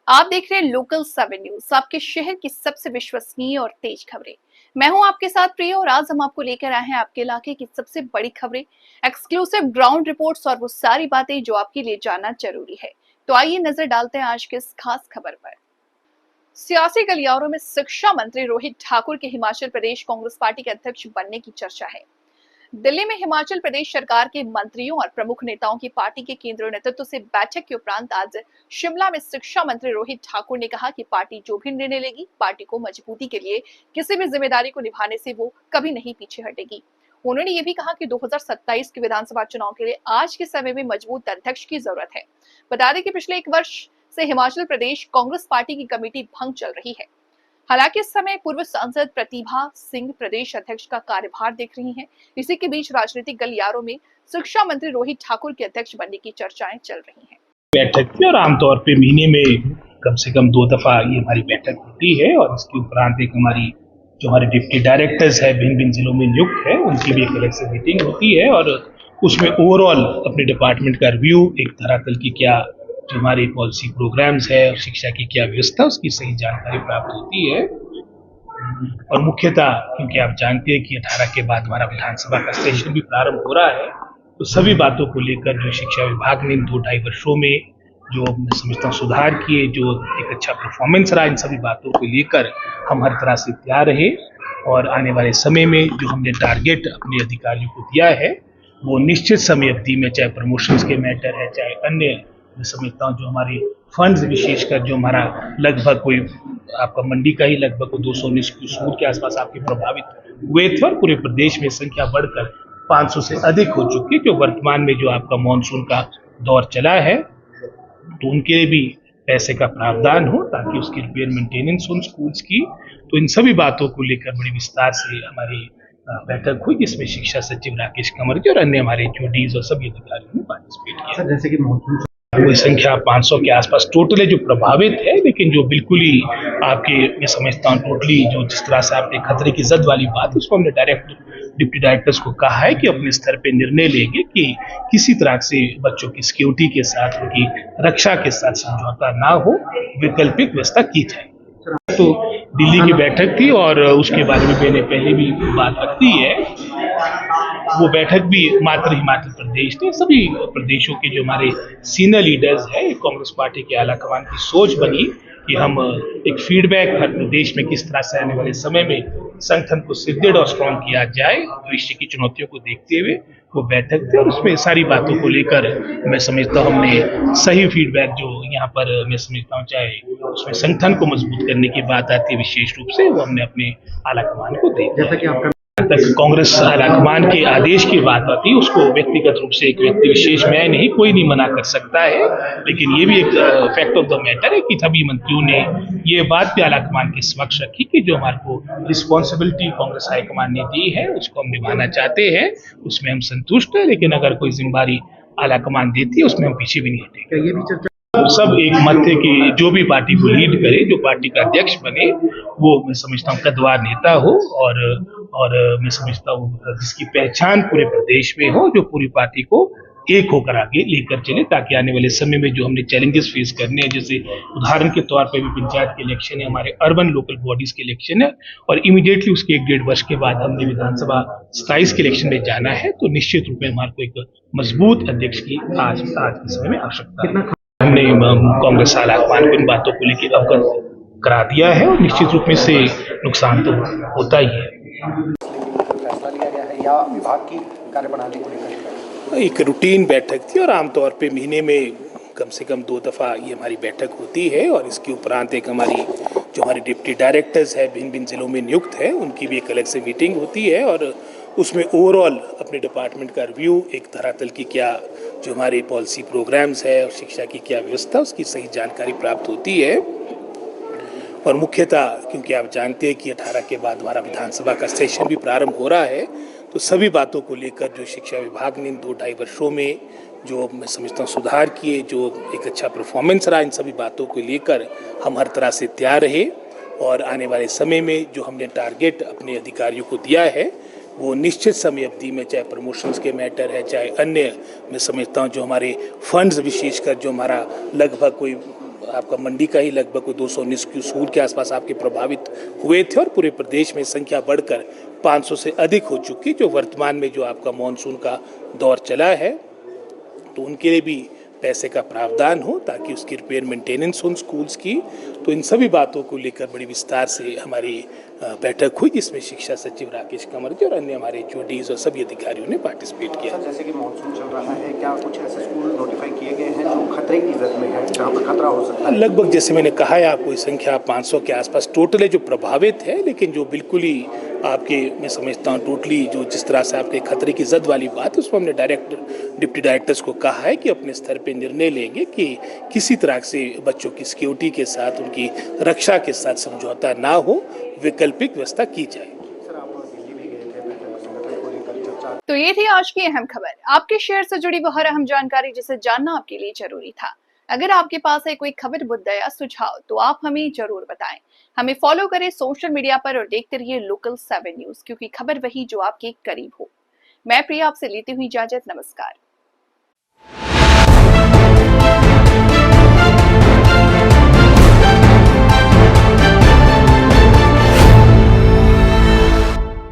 आप देख रहे हैं लोकल 7 न्यूज, आपके शहर की सबसे विश्वसनीय और तेज खबरें। मैं हूं आपके साथ प्रिया और आज हम आपको लेकर आए हैं आपके इलाके की सबसे बड़ी खबरें, एक्सक्लूसिव ग्राउंड रिपोर्ट्स और वो सारी बातें जो आपके लिए जानना जरूरी है। तो आइए नजर डालते हैं आज के इस खास खबर पर। सियासी गलियारों में शिक्षा मंत्री रोहित ठाकुर के हिमाचल प्रदेश कांग्रेस पार्टी के अध्यक्ष बनने की चर्चा है। दिल्ली में हिमाचल प्रदेश सरकार के मंत्रियों और प्रमुख नेताओं की पार्टी के केंद्रीय नेतृत्व से बैठक के उपरांत आज शिमला में शिक्षा मंत्री रोहित ठाकुर ने कहा कि पार्टी जो भी निर्णय लेगी, पार्टी को मजबूती के लिए किसी भी जिम्मेदारी को निभाने से वो कभी नहीं पीछे हटेगी। उन्होंने ये भी कहा कि 2027 के विधानसभा चुनाव के लिए आज के समय में मजबूत अध्यक्ष की जरूरत है। बता दें कि पिछले 1 वर्ष से हिमाचल प्रदेश कांग्रेस पार्टी की कमेटी भंग चल रही है। हालांकि इस समय पूर्व सांसद प्रतिभा सिंह प्रदेश अध्यक्ष का कार्यभार देख रही हैं। इसी के बीच राजनीतिक गलियारों में शिक्षा मंत्री रोहित ठाकुर के अध्यक्ष बनने की चर्चाएं चल रही हैं। बैठक की और आमतौर पे महीने में कम से कम 2 दफा ये हमारी बैठक होती है और इसके उपरांत एक हमारी जो हमारे डिप्टी डायरेक्टर्स है भिन्न भिन्न जिलों में नियुक्त है उनकी भी एक अलग से मीटिंग होती है और उसमें ओवरऑल अपने डिपार्टमेंट का रिव्यू, एक धरातल की क्या जो हमारी पॉलिसी प्रोग्राम्स है और शिक्षा की क्या व्यवस्था, उसकी सही जानकारी प्राप्त होती है। और मुख्यतः क्योंकि आप जानते हैं कि 18 के बाद हमारा विधानसभा का सेशन भी प्रारंभ हो रहा है, तो सभी बातों को लेकर जो शिक्षा विभाग ने 2-2.5 वर्षों में जो मैं समझता हूँ सुधार किए, जो एक अच्छा परफॉर्मेंस रहा, इन सभी बातों को लेकर हम हर तरह से तैयार रहे और आने वाले समय में जो हमने टारगेट अपने अधिकारियों को दिया है वो निश्चित समय अवधि में, चाहे प्रमोशंस के मैटर है, चाहे अन्य, मैं समझता हूँ जो हमारे फंड्स विशेषकर जो हमारा लगभग कोई आपका मंडी का ही लगभग 219 करोड़ के आसपास आपके प्रभावित हुए थे और पूरे प्रदेश में संख्या बढ़कर 500 से अधिक हो चुकी है। जो वर्तमान में जो आपका मानसून का दौर चला है तो उनके लिए भी पैसे का प्रावधान हो ताकि उसकी रिपेयर मेंटेनेंस हो स्कूल्स की। तो इन सभी बातों को लेकर बड़ी विस्तार से हमारी बैठक हुई जिसमें शिक्षा सचिव राकेश कंवर जी और अन्य हमारे एचओडीज और सभी अधिकारियों ने पार्टिसिपेट किया। जैसे कि वो संख्या 500 के आसपास टोटल है जो प्रभावित है, लेकिन जो बिल्कुल ही आपके मैं समझता हूँ टोटली जो जिस तरह से आपने खतरे की जद वाली बात, उसको हमने डायरेक्ट डिप्टी डायरेक्टर्स को कहा है कि अपने स्तर पे निर्णय लेंगे कि किसी तरह से बच्चों की सिक्योरिटी के साथ, उनकी रक्षा के साथ समझौता ना हो, वैकल्पिक व्यवस्था की जाए। तो दिल्ली की बैठक थी और उसके बारे में मैंने पहले भी बात रखी है। वो बैठक भी मात्र हिमाचल प्रदेश ने, सभी प्रदेशों के जो हमारे सीनियर लीडर्स हैं, कांग्रेस पार्टी के आला कमान की सोच बनी कि हम एक फीडबैक हर प्रदेश में किस तरह से आने वाले समय में संगठन को सुदृढ़ और स्ट्रॉन्ग किया जाए भविष्य की चुनौतियों को देखते हुए वो बैठक थी और उसमें सारी बातों को लेकर मैं समझता हूँ हमने सही फीडबैक जो यहाँ पर मैं समझता हूँ, चाहे उसमें संगठन को मजबूत करने की बात आती है विशेष रूप से, वो हमने अपने आला कमान को दे दिया। जैसा कि आपका तक कांग्रेस आलाकमान के आदेश की बात आती है उसको व्यक्तिगत रूप से एक व्यक्ति विशेष मैं नहीं, कोई नहीं मना कर सकता है, लेकिन ये भी एक फैक्ट ऑफ द मैटर है कि सभी मंत्रियों ने ये बात भी आलाकमान के समक्ष रखी कि जो हमारे को रिस्पॉन्सिबिलिटी कांग्रेस हाईकमान ने दी है उसको हम निभाना चाहते हैं, उसमें हम संतुष्ट है, लेकिन अगर कोई जिम्मेदारी आलाकमान देती है उसमें हम पीछे भी नहीं हटेंगे। ये भी चर्चा सब एक मत थे कि जो भी पार्टी को लीड करे, जो पार्टी का अध्यक्ष बने, वो मैं समझता हूँ कद्दावर नेता हो और मैं समझता हूँ जिसकी पहचान पूरे प्रदेश में हो, जो पूरी पार्टी को एक होकर आगे लेकर चले ताकि आने वाले समय में जो हमने चैलेंजेस फेस करने हैं, जैसे उदाहरण के तौर पे भी पंचायत के इलेक्शन है, हमारे अर्बन लोकल बॉडीज के इलेक्शन है और इमीडिएटली उसके 1-1.5 वर्ष के बाद हमने विधानसभा 27 के इलेक्शन में जाना है, तो निश्चित रूप में हमारे को एक मजबूत अध्यक्ष की आज के समय में आवश्यकता है। हमने कांग्रेस आलाकमान को इन बातों को लेकर अवगत करा दिया है और निश्चित रूप में से नुकसान तो होता ही है। फैसला लिया गया है या विभाग की कार्यप्रणाली को लेकर एक रूटीन बैठक थी और आमतौर पे महीने में कम से कम 2 दफा ये हमारी बैठक होती है और इसके उपरांत एक हमारी जो हमारे डिप्टी डायरेक्टर्स है भिन्न भिन्न जिलों में नियुक्त है उनकी भी एक अलग से मीटिंग होती है और उसमें ओवरऑल अपने डिपार्टमेंट का रिव्यू, एक धरातल की क्या जो हमारे पॉलिसी प्रोग्राम्स है और शिक्षा की क्या व्यवस्था, उसकी सही जानकारी प्राप्त होती है। और मुख्यतः क्योंकि आप जानते हैं कि 18 के बाद हमारा विधानसभा का सेशन भी प्रारंभ हो रहा है, तो सभी बातों को लेकर जो शिक्षा विभाग ने 2-2.5 वर्षों में जो मैं समझता हूँ सुधार किए, जो एक अच्छा परफॉर्मेंस रहा, इन सभी बातों को लेकर हम हर तरह से तैयार रहे और आने वाले समय में जो हमने टारगेट अपने अधिकारियों को दिया है वो निश्चित समय अवधि में, चाहे प्रमोशंस के मैटर है, चाहे अन्य, मैं समझता हूँ जो हमारे फंड्स विशेषकर जो हमारा लगभग कोई आपका मंडी का ही लगभग 219 स्कूल के आसपास आपके प्रभावित हुए थे और पूरे प्रदेश में संख्या बढ़कर 500 से अधिक हो चुकी, जो वर्तमान में जो आपका मानसून का दौर चला है तो उनके लिए भी पैसे का प्रावधान हो ताकि उसकी रिपेयर मेंटेनेंस हो स्कूल्स की। तो इन सभी बातों को लेकर बड़ी विस्तार से हमारी बैठक हुई, जिसमें शिक्षा सचिव राकेश कंवर जी और अन्य हमारे HODs और सभी अधिकारियों ने पार्टिसिपेट किया। सर, जैसे कि मानसून चल रहा है, क्या कुछ ऐसे स्कूल नोटिफाई किए गए हैं जो खतरे की जद में है, जहाँ पर खतरा हो सकता है? लगभग जैसे मैंने कहा है आपको, संख्या 500 के आसपास टोटल है जो प्रभावित है, लेकिन जो बिल्कुल ही आपके मैं समझता हूँ टोटली जो जिस तरह से आपके खतरे की जद वाली बात है, उसमें हमने डिप्टी डायरेक्टर्स को कहा है कि अपने स्तर पे निर्णय लेंगे कि किसी तरह से बच्चों की सिक्योरिटी के साथ, उनकी रक्षा के साथ समझौता ना हो, वैकल्पिक व्यवस्था की जाए। सर, आप दिल्ली भी गए थे बैठक संगठन को लेकर चर्चा। तो ये थी आज की अहम खबर। आपके शहर से जुड़ी वह अहम जानकारी जिसे जानना आपके लिए जरूरी था। अगर आपके पास है कोई खबर, मुद्दा या सुझाव तो आप हमें जरूर बताएं। हमें फॉलो करें सोशल मीडिया पर और देखते रहिए लोकल 7 न्यूज, क्योंकि खबर वही जो आपके करीब हो। मैं प्रिया आपसे लेती हुई इजाजत। नमस्कार।